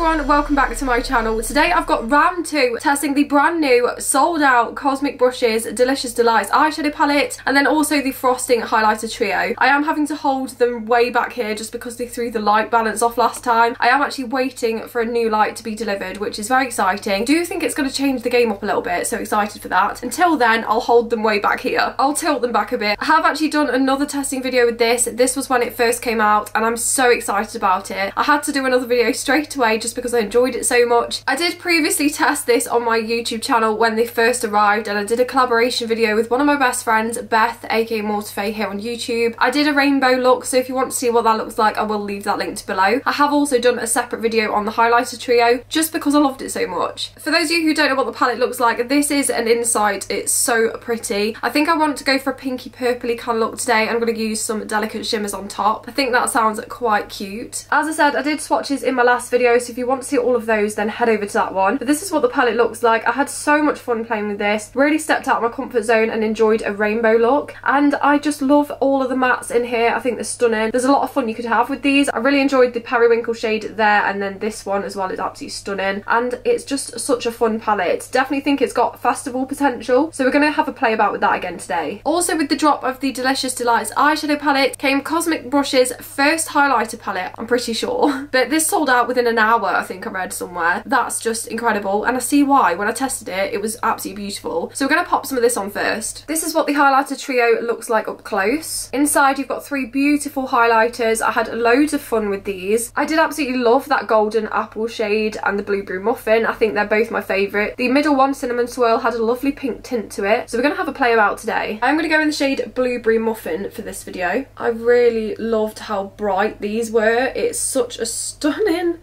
everyone, welcome back to my channel. Today I've got round 2 testing the brand new sold out Cosmic Brushes Delicious Delights eyeshadow palette and then also the Frosting highlighter trio. I am having to hold them way back here just because they threw the light balance off last time. I am actually waiting for a new light to be delivered, which is very exciting. Do think it's going to change the game up a little bit, so excited for that. Until then, I'll hold them way back here. I'll tilt them back a bit. I have actually done another testing video with this. This was when it first came out and I'm so excited about it. I had to do another video straight away just because I enjoyed it so much. I did previously test this on my YouTube channel when they first arrived, and I did a collaboration video with one of my best friends, Beth, aka Mortifae, here on YouTube. I did a rainbow look, so if you want to see what that looks like, I will leave that linked below. I have also done a separate video on the highlighter trio just because I loved it so much. For those of you who don't know what the palette looks like, this is an inside. It's so pretty. I think I want to go for a pinky purpley kind of look today. I'm going to use some delicate shimmers on top. I think that sounds quite cute. As I said, I did swatches in my last video, so if you want to see all of those, then head over to that one. But this is what the palette looks like. I had so much fun playing with this. Really stepped out of my comfort zone and enjoyed a rainbow look. And I just love all of the mattes in here. I think they're stunning. There's a lot of fun you could have with these. I really enjoyed the periwinkle shade there, and then this one as well is absolutely stunning. And it's just such a fun palette. Definitely think it's got festival potential. So we're going to have a play about with that again today. Also with the drop of the Delicious Delights eyeshadow palette came Cosmic Brushes first highlighter palette, I'm pretty sure. But this sold out within an hour, I think I read somewhere. That's just incredible, and I see why. When I tested it, it was absolutely beautiful. So we're going to pop some of this on first. This is what the highlighter trio looks like up close. Inside you've got 3 beautiful highlighters. I had loads of fun with these. I did absolutely love that golden apple shade and the blueberry muffin. I think they're both my favourite. The middle one, Cinnamon Swirl, had a lovely pink tint to it. So we're going to have a play about today. I'm going to go in the shade Blueberry Muffin for this video. I really loved how bright these were. It's such a stunning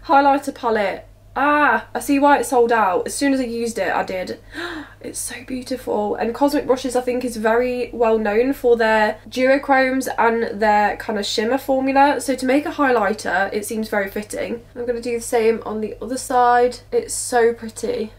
highlighter palette. Ah, I see why it sold out. As soon as I used it, I did. It's so beautiful. And Cosmic Brushes, I think, is very well known for their duochromes and their kind of shimmer formula. So to make a highlighter, it seems very fitting. I'm going to do the same on the other side. It's so pretty.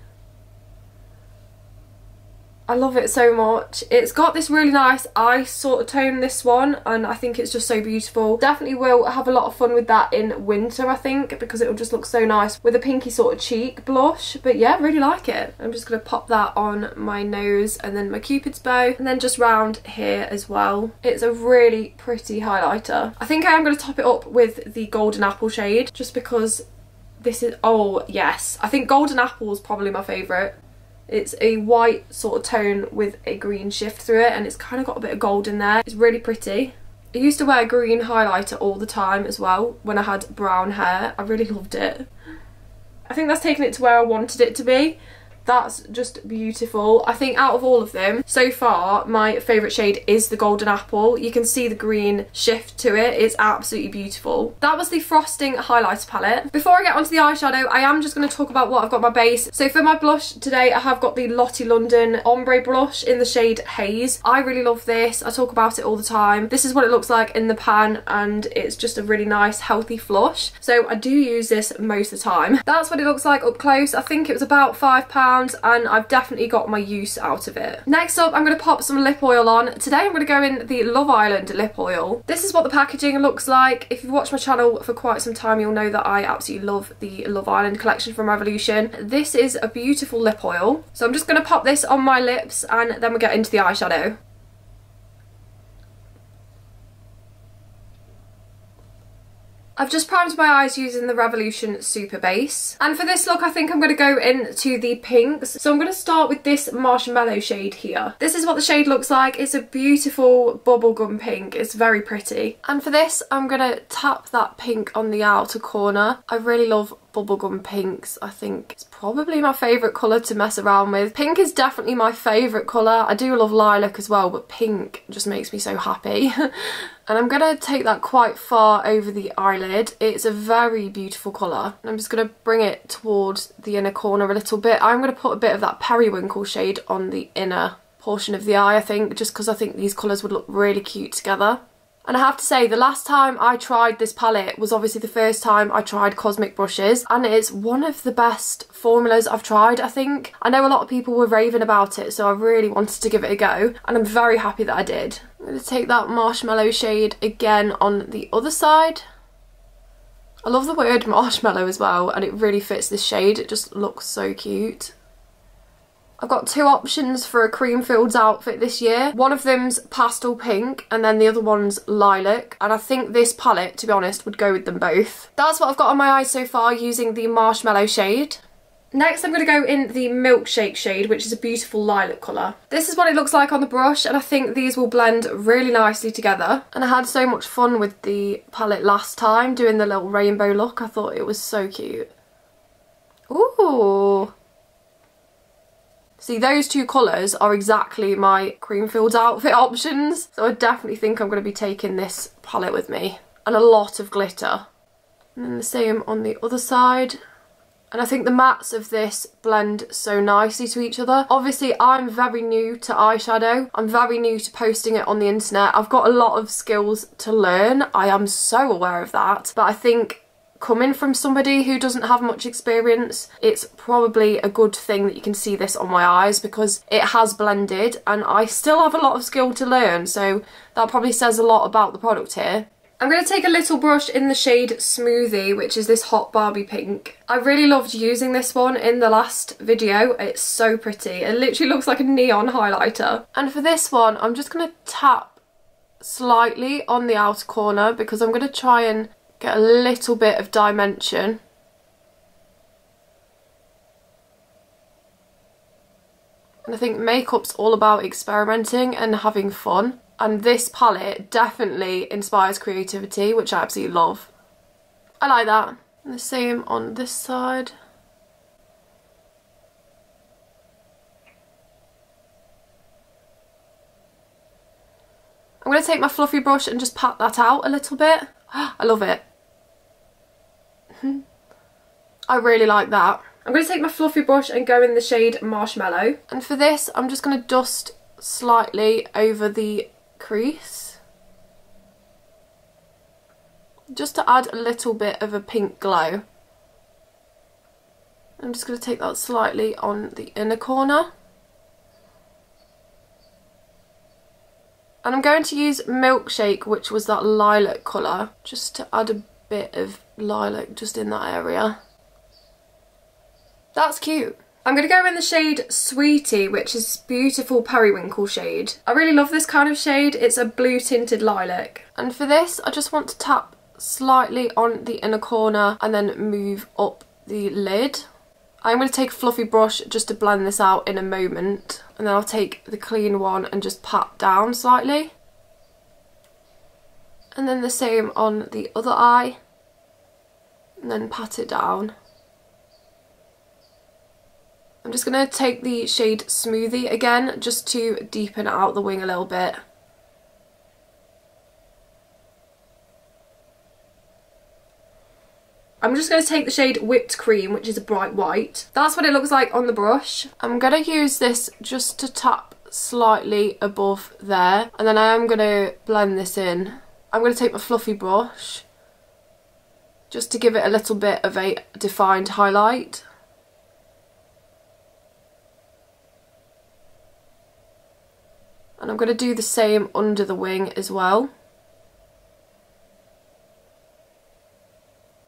I love it so much. It's got this really nice ice sort of tone, this one, and I think it's just so beautiful. Definitely will have a lot of fun with that in winter, I think, because it'll just look so nice with a pinky sort of cheek blush. But yeah, really like it. I'm just going to pop that on my nose and then my Cupid's bow, and then just round here as well. It's a really pretty highlighter. I think I am going to top it up with the Golden Apple shade, just because this is, oh yes, I think Golden Apple is probably my favourite. It's a white sort of tone with a green shift through it, and it's kind of got a bit of gold in there. It's really pretty. I used to wear green highlighter all the time as well when I had brown hair. I really loved it. I think that's taken it to where I wanted it to be. That's just beautiful. I think out of all of them so far, my favourite shade is the Golden Apple. You can see the green shift to it. It's absolutely beautiful. That was the Frosting highlighter palette. Before I get onto the eyeshadow, I am just going to talk about what I've got my base. So for my blush today, I have got the Lottie London Ombre Blush in the shade Haze. I really love this. I talk about it all the time. This is what it looks like in the pan, and it's just a really nice, healthy flush. So I do use this most of the time. That's what it looks like up close. I think it was about £5. And I've definitely got my use out of it. Next up, I'm going to pop some lip oil on. Today I'm going to go in the Love Island lip oil. This is what the packaging looks like. If you've watched my channel for quite some time, you'll know that I absolutely love the Love Island collection from Revolution. This is a beautiful lip oil. So I'm just going to pop this on my lips and then we'll get into the eyeshadow. I've just primed my eyes using the Revolution Super Base. And for this look, I think I'm going to go into the pinks. So I'm going to start with this Marshmallow shade here. This is what the shade looks like. It's a beautiful bubblegum pink. It's very pretty. And for this, I'm going to tap that pink on the outer corner. I really love bubblegum pinks. I think it's probably my favourite colour to mess around with. Pink is definitely my favourite colour. I do love lilac as well, but pink just makes me so happy. And I'm going to take that quite far over the eyelid. It's a very beautiful colour. I'm just going to bring it towards the inner corner a little bit. I'm going to put a bit of that periwinkle shade on the inner portion of the eye, I think, just because I think these colours would look really cute together. And I have to say, the last time I tried this palette was obviously the first time I tried Cosmic Brushes, and it's one of the best formulas I've tried, I think. I know a lot of people were raving about it, so I really wanted to give it a go, and I'm very happy that I did. I'm going to take that Marshmallow shade again on the other side. I love the word marshmallow as well, and it really fits this shade. It just looks so cute. I've got two options for a Creamfields outfit this year. One of them's pastel pink and then the other one's lilac, and I think this palette, to be honest, would go with them both. That's what I've got on my eyes so far using the marshmallow shade. Next I'm going to go in the milkshake shade, which is a beautiful lilac colour. This is what it looks like on the brush, and I think these will blend really nicely together. And I had so much fun with the palette last time doing the little rainbow look. I thought it was so cute. Ooh! See, those two colours are exactly my Creamfields outfit options, so I definitely think I'm going to be taking this palette with me. And a lot of glitter. And then the same on the other side. And I think the mattes of this blend so nicely to each other. Obviously, I'm very new to eyeshadow. I'm very new to posting it on the internet. I've got a lot of skills to learn. I am so aware of that. But I think coming from somebody who doesn't have much experience, it's probably a good thing that you can see this on my eyes, because it has blended and I still have a lot of skill to learn. So that probably says a lot about the product here. I'm going to take a little brush in the shade Smoothie, which is this hot Barbie pink. I really loved using this one in the last video. It's so pretty. It literally looks like a neon highlighter. And for this one, I'm just going to tap slightly on the outer corner because I'm going to try and get a little bit of dimension. And I think makeup's all about experimenting and having fun. And this palette definitely inspires creativity, which I absolutely love. I like that. And the same on this side. I'm going to take my fluffy brush and just pat that out a little bit. I love it. I really like that. I'm going to take my fluffy brush and go in the shade Marshmallow. And for this, I'm just going to dust slightly over the crease, just to add a little bit of a pink glow. I'm just going to take that slightly on the inner corner. And I'm going to use Milkshake, which was that lilac colour, just to add a bit of lilac just in that area. That's cute. I'm going to go in the shade Sweetie, which is this beautiful periwinkle shade. I really love this kind of shade. It's a blue tinted lilac. And for this, I just want to tap slightly on the inner corner and then move up the lid. I'm going to take a fluffy brush just to blend this out in a moment. And then I'll take the clean one and just pat down slightly. And then the same on the other eye. And then pat it down. I'm just going to take the shade Smoothie again, just to deepen out the wing a little bit. I'm just going to take the shade Whipped Cream, which is a bright white. That's what it looks like on the brush. I'm going to use this just to tap slightly above there, and then I am going to blend this in. I'm going to take my fluffy brush, just to give it a little bit of a defined highlight. And I'm going to do the same under the wing as well.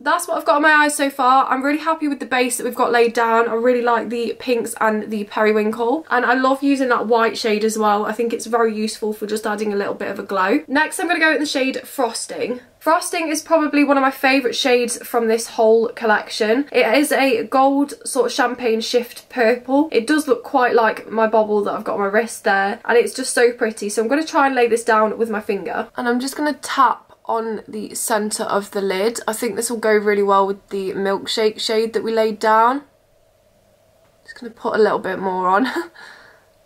That's what I've got on my eyes so far. I'm really happy with the base that we've got laid down. I really like the pinks and the periwinkle. And I love using that white shade as well. I think it's very useful for just adding a little bit of a glow. Next, I'm going to go in the shade Frosting. Frosting is probably one of my favourite shades from this whole collection. It is a gold sort of champagne shift purple. It does look quite like my bobble that I've got on my wrist there, and it's just so pretty. So I'm going to try and lay this down with my finger. And I'm just going to tap on the centre of the lid. I think this will go really well with the Milkshake shade that we laid down. Just going to put a little bit more on.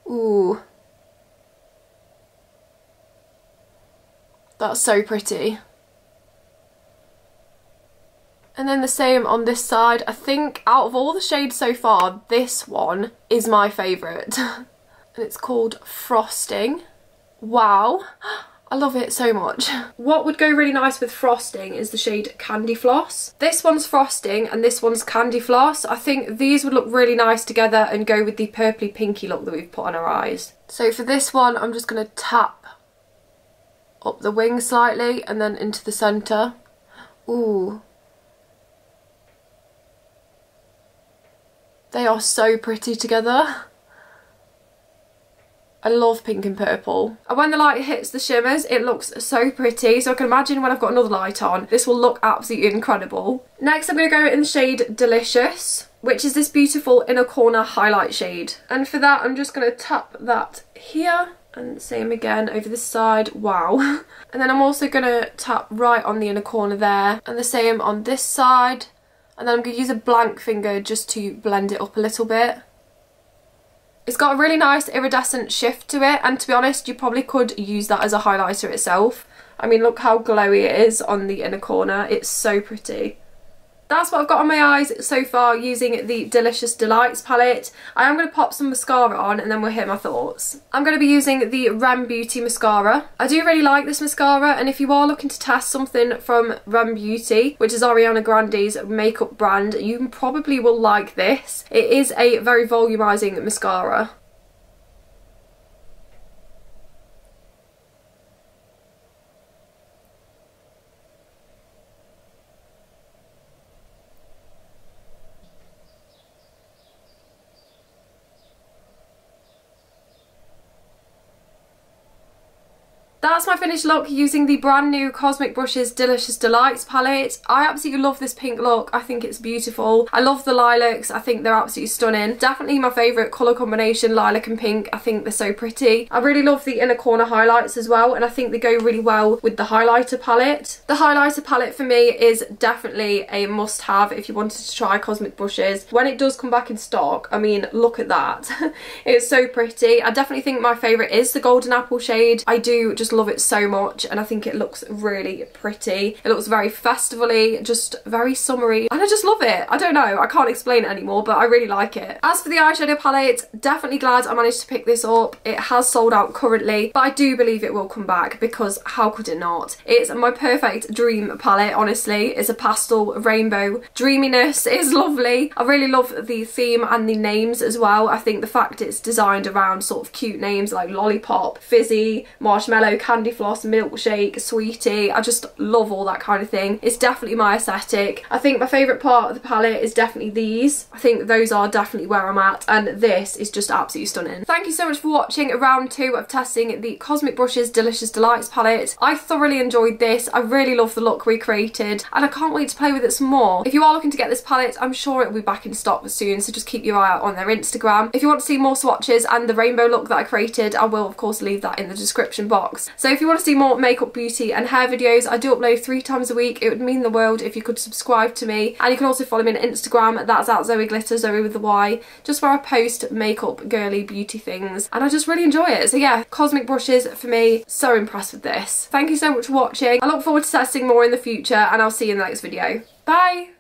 Ooh. That's so pretty. And then the same on this side. I think out of all the shades so far, this one is my favourite. And it's called Frosting. Wow, I love it so much. What would go really nice with Frosting is the shade Candy Floss. This one's Frosting and this one's Candy Floss. I think these would look really nice together and go with the purpley pinky look that we've put on our eyes. So for this one, I'm just going to tap up the wing slightly and then into the centre. Ooh. They are so pretty together. I love pink and purple. And when the light hits the shimmers, it looks so pretty. So I can imagine when I've got another light on, this will look absolutely incredible. Next, I'm going to go in the shade Delicious, which is this beautiful inner corner highlight shade. And for that, I'm just going to tap that here. And same again over this side. Wow. And then I'm also going to tap right on the inner corner there. And the same on this side. And then I'm going to use a blank finger just to blend it up a little bit. It's got a really nice iridescent shift to it, and to be honest, you probably could use that as a highlighter itself. I mean, look how glowy it is on the inner corner. It's so pretty. That's what I've got on my eyes so far using the Delicious Delights palette. I am going to pop some mascara on and then we'll hear my thoughts. I'm going to be using the Rem Beauty mascara. I do really like this mascara, and if you are looking to test something from Rem Beauty, which is Ariana Grande's makeup brand, you probably will like this. It is a very volumizing mascara. That's my finished look using the brand new Cosmic Brushes Delicious Delights palette. I absolutely love this pink look. I think it's beautiful. I love the lilacs. I think they're absolutely stunning. Definitely my favourite colour combination, lilac and pink. I think they're so pretty. I really love the inner corner highlights as well, and I think they go really well with the highlighter palette. The highlighter palette for me is definitely a must-have if you wanted to try Cosmic Brushes. When it does come back in stock, I mean, look at that. It's so pretty. I definitely think my favourite is the Golden Apple shade. I do just love it so much, and I think it looks really pretty. It looks very festival-y, just very summery, and I just love it. I don't know, I can't explain it anymore, but I really like it. As for the eyeshadow palette, definitely glad I managed to pick this up. It has sold out currently, but I do believe it will come back, because how could it not? It's my perfect dream palette, honestly. It's a pastel rainbow dreaminess. It's lovely. I really love the theme and the names as well. I think the fact it's designed around sort of cute names like Lollipop, Fizzy, Marshmallow, Candy Floss, Milkshake, Sweetie. I just love all that kind of thing. It's definitely my aesthetic. I think my favourite part of the palette is definitely these. I think those are definitely where I'm at, and this is just absolutely stunning. Thank you so much for watching round 2 of testing the Cosmic Brushes Delicious Delights palette. I thoroughly enjoyed this. I really love the look we created, and I can't wait to play with it some more. If you are looking to get this palette, I'm sure it will be back in stock soon, so just keep your eye out on their Instagram. If you want to see more swatches and the rainbow look that I created, I will of course leave that in the description box. So if you want to see more makeup, beauty and hair videos, I do upload 3 times a week. It would mean the world if you could subscribe to me, and you can also follow me on Instagram. That's at Zoey Glitter, Zoey with the Y, just where I post makeup, girly, beauty things, and I just really enjoy it. So yeah, Cosmic Brushes for me, so impressed with this. Thank you so much for watching. I look forward to testing more in the future, and I'll see you in the next video. Bye!